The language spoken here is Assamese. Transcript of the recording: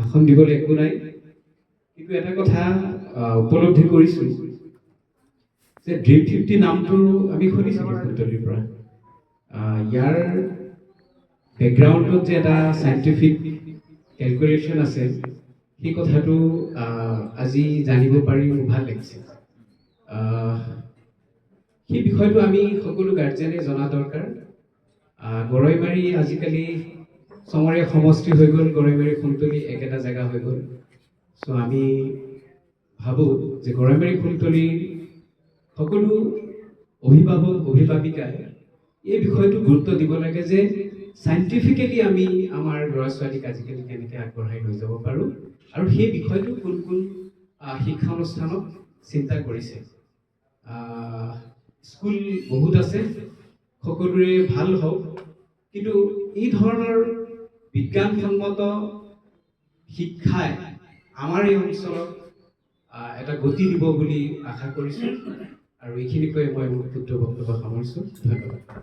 ভাষণ দিবলৈ একো নাই, কিন্তু এটা কথা উপলব্ধি কৰিছোঁ যে ড্ৰিম50 নামটো আমি শুনিছিলোঁ কুন্তলীৰ পৰা। ইয়াৰ বেকগ্ৰাউণ্ডত যে এটা চাইণ্টিফিক কেলকুলেশ্যন আছে, সেই কথাটো আজি জানিব পাৰি মোৰ ভাল লাগিছে। সেই বিষয়টো আমি সকলো গাৰ্জেনে জনা দৰকাৰ। গৰৈমাৰী আজিকালি চমৰীয়া সমষ্টি হৈ গ'ল, গৰৈমাৰী কুন্তলী একেটা জেগা হৈ গ'ল। চ' আমি ভাবোঁ যে গৰৈমাৰী কুন্তলীৰ সকলো অভিভাৱক অভিভাৱিকাই এই বিষয়টো গুৰুত্ব দিব লাগে যে চাইণ্টিফিকেলি আমি আমাৰ ল'ৰা ছোৱালীক আজিকালি কেনেকৈ আগবঢ়াই লৈ যাব পাৰোঁ, আৰু সেই বিষয়টো কোন কোন শিক্ষানুষ্ঠানত চিন্তা কৰিছে। স্কুল বহুত আছে, সকলোৰে ভাল হওক, কিন্তু এই ধৰণৰ বিজ্ঞানসন্মত শিক্ষাই আমাৰ এই অঞ্চলত এটা গতি দিব বুলি আশা কৰিছোঁ, আৰু এইখিনি কৈ মই মোৰ ক্ষুদ্ৰ বক্তব্য সামৰিছোঁ। ধন্যবাদ।